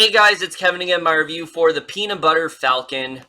Hey guys, it's Kevin again, my review for the Peanut Butter Falcon.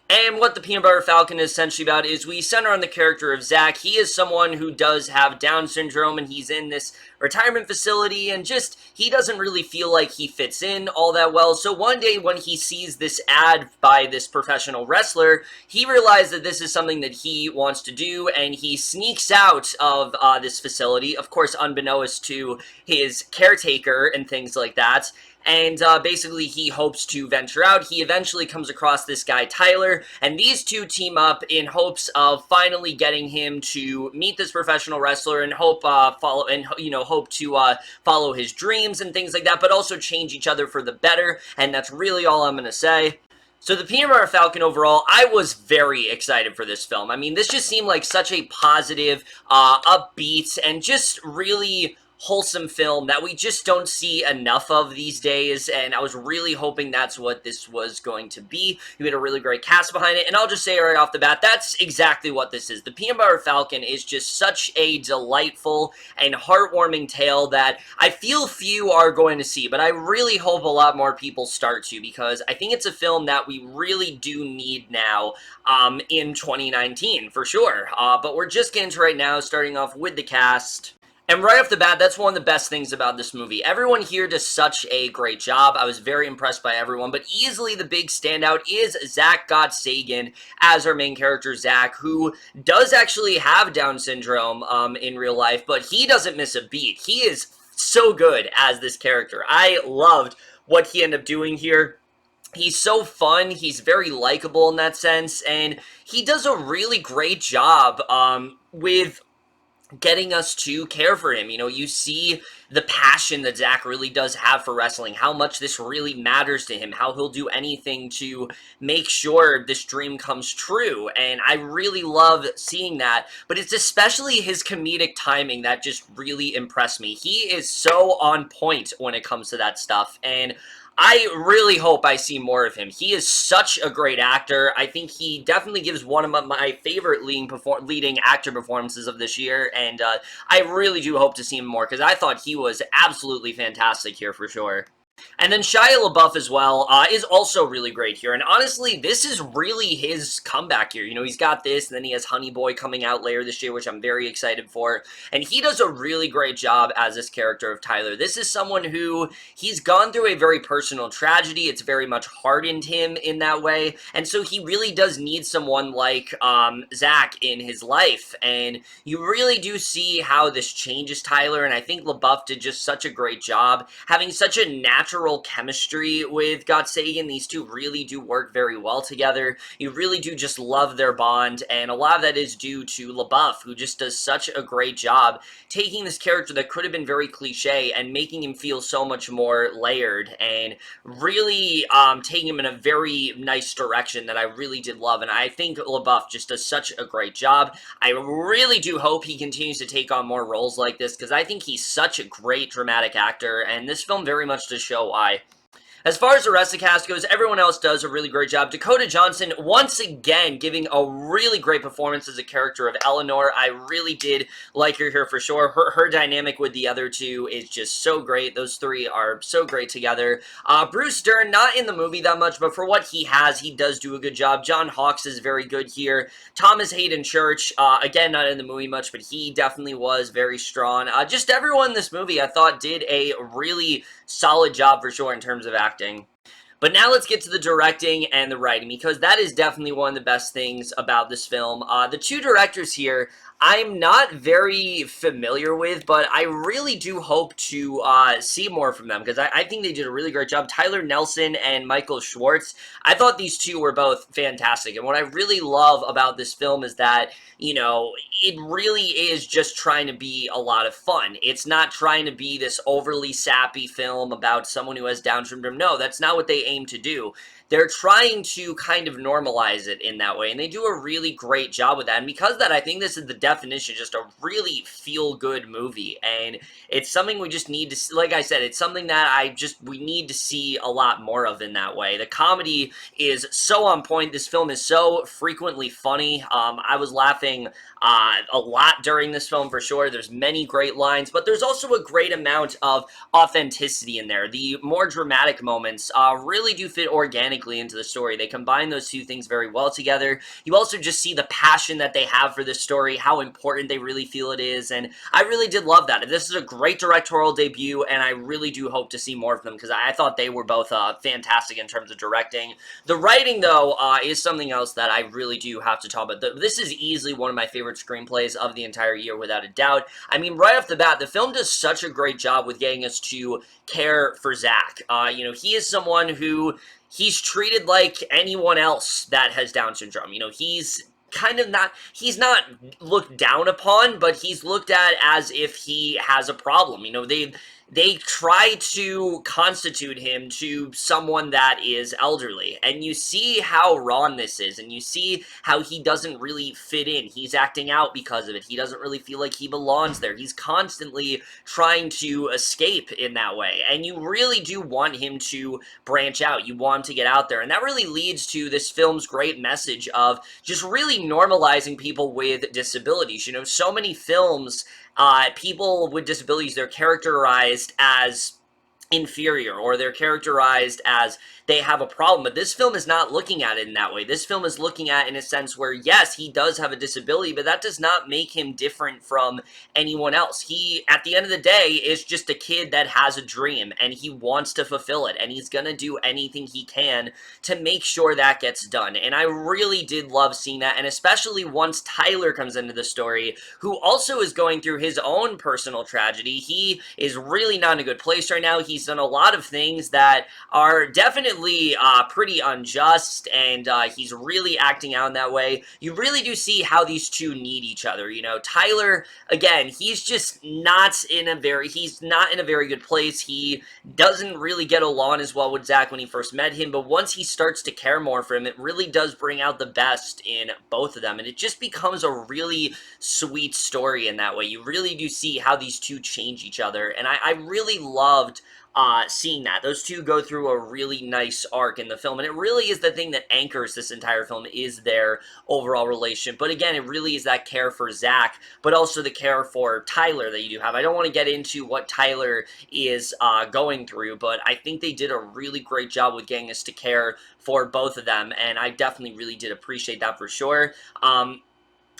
And what the Peanut Butter Falcon is essentially about is we center on the character of Zack. He is someone who does have Down syndrome, and he's in this retirement facility, and just, he doesn't really feel like he fits in all that well. So one day when he sees this ad by this professional wrestler, he realizes that this is something that he wants to do, and he sneaks out of this facility, of course unbeknownst to his caretaker and things like that. And basically he hopes to venture out. He eventually comes across this guy Tyler, and these two team up in hopes of finally getting him to meet this professional wrestler and hope to follow his dreams and things like that, but also change each other for the better. And that's really all I'm gonna say. So the Peanut Butter Falcon overall, I was very excited for this film. I mean, this just seemed like such a positive, upbeat, and just really wholesome film that we just don't see enough of these days, and I was really hoping that's what this was going to be. You had a really great cast behind it, and I'll just say right off the bat, that's exactly what this is. The Peanut Butter Falcon is just such a delightful and heartwarming tale that I feel few are going to see, but I really hope a lot more people start to, because I think it's a film that we really do need now in 2019, for sure. But we're just getting to right now, starting off with the cast. And right off the bat, that's one of the best things about this movie. Everyone here does such a great job. I was very impressed by everyone, but easily the big standout is Zack Gottsegen as our main character, Zack, who does actually have Down syndrome in real life, but he doesn't miss a beat. He is so good as this character. I loved what he ended up doing here. He's so fun, he's very likable in that sense, and he does a really great job with getting us to care for him. You know, you see the passion that Zack really does have for wrestling, how much this really matters to him, how he'll do anything to make sure this dream comes true, and I really love seeing that, but it's especially his comedic timing that just really impressed me. He is so on point when it comes to that stuff, and I really hope I see more of him. He is such a great actor. I think he definitely gives one of my favorite leading actor performances of this year, and I really do hope to see him more, because I thought he was absolutely fantastic here for sure. And then Shia LaBeouf as well is also really great here. And honestly, this is really his comeback here. You know, he's got this, and then he has Honey Boy coming out later this year, which I'm very excited for. And he does a really great job as this character of Tyler. This is someone who, he's gone through a very personal tragedy. It's very much hardened him in that way. And so he really does need someone like Zack in his life. And you really do see how this changes Tyler. And I think LaBeouf did just such a great job having such a natural chemistry with Gottsegen. These two really do work very well together. You really do just love their bond, and a lot of that is due to LaBeouf, who just does such a great job taking this character that could have been very cliche and making him feel so much more layered, and really taking him in a very nice direction that I really did love, and I think LaBeouf just does such a great job. I really do hope he continues to take on more roles like this, because I think he's such a great dramatic actor, and this film very much does show why. As far as the rest of the cast goes, everyone else does a really great job. Dakota Johnson, once again, giving a really great performance as a character of Eleanor. I really did like her here for sure. Her dynamic with the other two is just so great. Those three are so great together. Bruce Dern, not in the movie that much, but for what he has, he does do a good job. John Hawkes is very good here. Thomas Haden Church, again, not in the movie much, but he definitely was very strong. Just everyone in this movie, I thought, did a really solid job for sure in terms of acting. But now let's get to the directing and the writing, because that is definitely one of the best things about this film. The two directors here, I'm not very familiar with, but I really do hope to see more from them, because I think they did a really great job. Tyler Nilson and Michael Schwartz, I thought these two were both fantastic, and what I really love about this film is that, you know, it really is just trying to be a lot of fun. It's not trying to be this overly sappy film about someone who has Down syndrome. No, that's not what they aim to do. They're trying to kind of normalize it in that way, and they do a really great job with that, and because of that, I think this is the definition, just a really feel-good movie, and it's something we just need to see. Like I said, it's something that we need to see a lot more of in that way. The comedy is so on point. This film is so frequently funny. I was laughing a lot during this film for sure. There's many great lines, but there's also a great amount of authenticity in there. The more dramatic moments really do fit organically into the story. They combine those two things very well together. You also just see the passion that they have for this story, how important they really feel it is, and I really did love that. This is a great directorial debut, and I really do hope to see more of them, because I thought they were both fantastic in terms of directing. The writing, though, is something else that I really do have to talk about. This is easily one of my favorite screenplays of the entire year, without a doubt. I mean, right off the bat, the film does such a great job with getting us to care for Zack. You know, he is someone who, he's treated like anyone else that has Down syndrome. You know, he's kind of not, he's not looked down upon, but he's looked at as if he has a problem. You know, they try to constitute him to someone that is elderly, and you see how wrong this is, and you see how he doesn't really fit in. He's acting out because of it. He doesn't really feel like he belongs there. He's constantly trying to escape in that way, and you really do want him to branch out. You want him to get out there, and that really leads to this film's great message of just really normalizing people with disabilities. You know, so many films, people with disabilities, they're characterized as inferior, or they're characterized as they have a problem, but this film is not looking at it in that way. This film is looking at it in a sense where, yes, he does have a disability, but that does not make him different from anyone else. He, at the end of the day, is just a kid that has a dream, and he wants to fulfill it, and he's gonna do anything he can to make sure that gets done, and I really did love seeing that, and especially once Tyler comes into the story, who also is going through his own personal tragedy. He is really not in a good place right now. He's done a lot of things that are definitely pretty unjust, and he's really acting out in that way. You really do see how these two need each other. You know, Tyler, again, he's just not in a very good place. He doesn't really get along as well with Zack when he first met him, but once he starts to care more for him, it really does bring out the best in both of them, and it just becomes a really sweet story in that way. You really do see how these two change each other, and I really loved seeing that. Those two go through a really nice arc in the film, and it really is the thing that anchors this entire film, is their overall relationship. But again, it really is that care for Zack, but also the care for Tyler that you do have. I don't want to get into what Tyler is going through, but I think they did a really great job with getting us to care for both of them, and I definitely really did appreciate that for sure.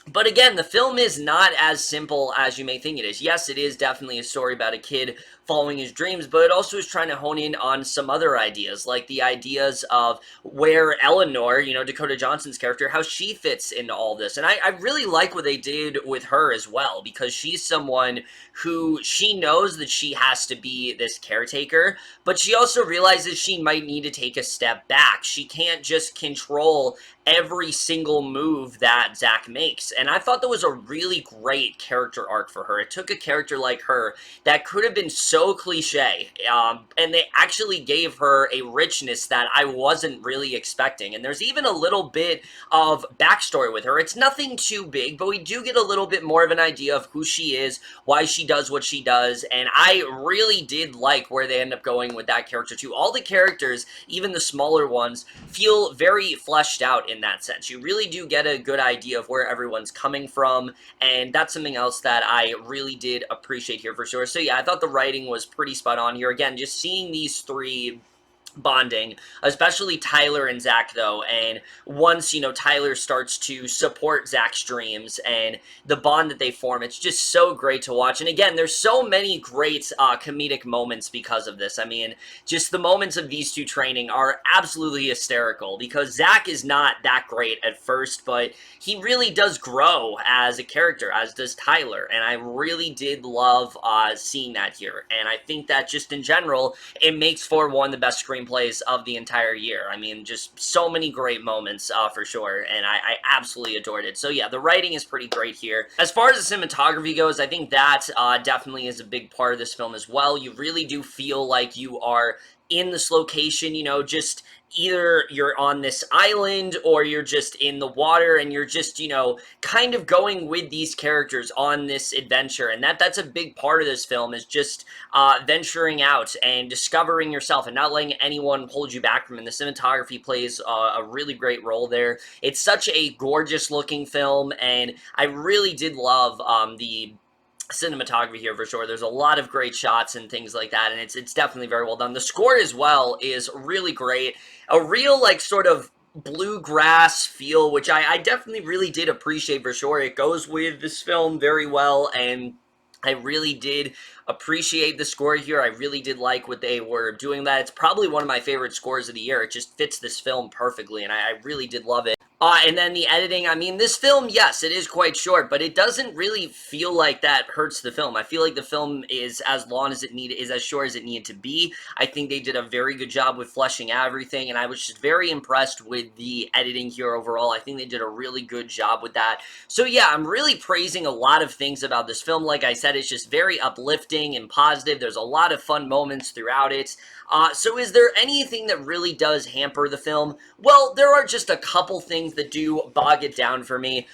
But again, the film is not as simple as you may think it is. Yes, it is definitely a story about a kid following his dreams, but it also is trying to hone in on some other ideas, like the ideas of where Eleanor, you know, Dakota Johnson's character, how she fits into all this. And I really like what they did with her as well, because she's someone who, she knows that she has to be this caretaker, but she also realizes she might need to take a step back. She can't just control every single move that Zack makes, and I thought that was a really great character arc for her. It took a character like her that could have been so cliche, and they actually gave her a richness that I wasn't really expecting, and there's even a little bit of backstory with her. It's nothing too big, but we do get a little bit more of an idea of who she is, why she does what she does, and I really did like where they end up going with that character too. All the characters, even the smaller ones, feel very fleshed out in that sense. You really do get a good idea of where everyone's coming from, and that's something else that I really did appreciate here for sure. So yeah, I thought the writing was pretty spot on here. Again, just seeing these three bonding, especially Tyler and Zack, though, and once, you know, Tyler starts to support Zack's dreams and the bond that they form, it's just so great to watch. And again, there's so many great comedic moments because of this. I mean, just the moments of these two training are absolutely hysterical, because Zack is not that great at first, but he really does grow as a character, as does Tyler, and I really did love seeing that here. And I think that just in general, it makes for one of the best screenplays of the entire year. I mean, just so many great moments for sure, and I absolutely adored it. So yeah, the writing is pretty great here. As far as the cinematography goes, I think that definitely is a big part of this film as well. You really do feel like you are in this location, you know, just either you're on this island or you're just in the water and you're just, you know, kind of going with these characters on this adventure. And that's a big part of this film, is just venturing out and discovering yourself and not letting anyone hold you back from it. And the cinematography plays a really great role there. It's such a gorgeous looking film, and I really did love the cinematography here for sure. There's a lot of great shots and things like that, and it's definitely very well done. The score as well is really great. A real, like, sort of bluegrass feel, which I definitely really did appreciate for sure. It goes with this film very well, and I really did appreciate the score here. I really did like what they were doing. That it's probably one of my favorite scores of the year. It just fits this film perfectly, and I really did love it. And then the editing, I mean, this film, yes, it is quite short, but it doesn't really feel like that hurts the film. I feel like the film is as long as it is as short as it needed to be. I think they did a very good job with fleshing out everything, and I was just very impressed with the editing here overall. I think they did a really good job with that. So yeah, I'm really praising a lot of things about this film. Like I said, it's just very uplifting and positive. There's a lot of fun moments throughout it. So is there anything that really does hamper the film? Well, there are just a couple things that do bog it down for me.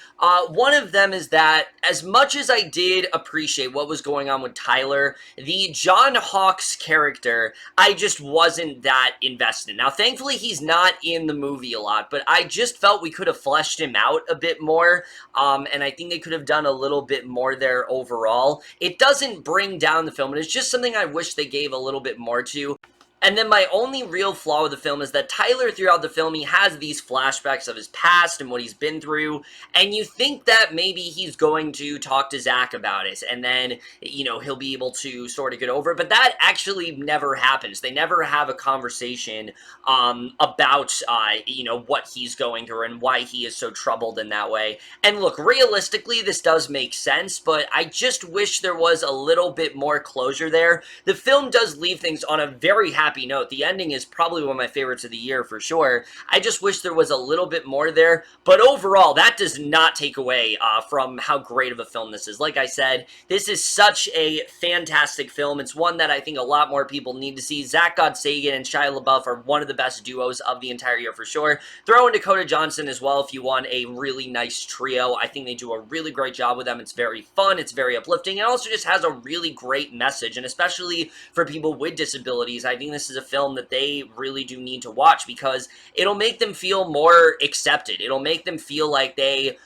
One of them is that, as much as I did appreciate what was going on with Tyler, the John Hawkes character, I just wasn't that invested in. Now, thankfully, he's not in the movie a lot, but I just felt we could have fleshed him out a bit more, and I think they could have done a little bit more there overall. It doesn't bring down the film, and it's just something I wish they gave a little bit more to. And then my only real flaw with the film is that Tyler, throughout the film, he has these flashbacks of his past and what he's been through, and you think that maybe he's going to talk to Zack about it, and then, you know, he'll be able to sort of get over it, but that actually never happens. They never have a conversation about, you know, what he's going through and why he is so troubled in that way. And look, realistically, this does make sense, but I just wish there was a little bit more closure there. The film does leave things on a very happy note. The ending is probably one of my favorites of the year for sure. I just wish there was a little bit more there, but overall, that does not take away from how great of a film this is. Like I said, this is such a fantastic film. It's one that I think a lot more people need to see. Zack Gottsegen and Shia LaBeouf are one of the best duos of the entire year for sure. Throw in Dakota Johnson as well if you want a really nice trio. I think they do a really great job with them. It's very fun, it's very uplifting, and also just has a really great message, and especially for people with disabilities, I think this is a film that they really do need to watch, because it'll make them feel more accepted. It'll make them feel like they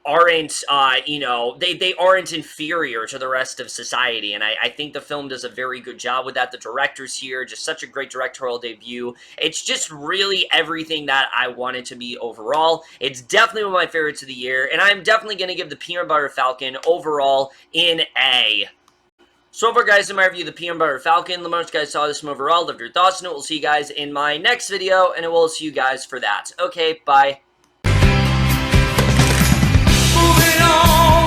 aren't, you know, they aren't inferior to the rest of society, and I think the film does a very good job with that. The director's here, just such a great directorial debut. It's just really everything that I want it to be overall. It's definitely one of my favorites of the year, and I'm definitely going to give the Peanut Butter Falcon overall an A. So far, guys, in my review of the Peanut Butter Falcon, let me know what you guys saw this film overall, left your thoughts on it. We'll see you guys in my next video, and I will see you guys for that. Okay, bye. Moving on.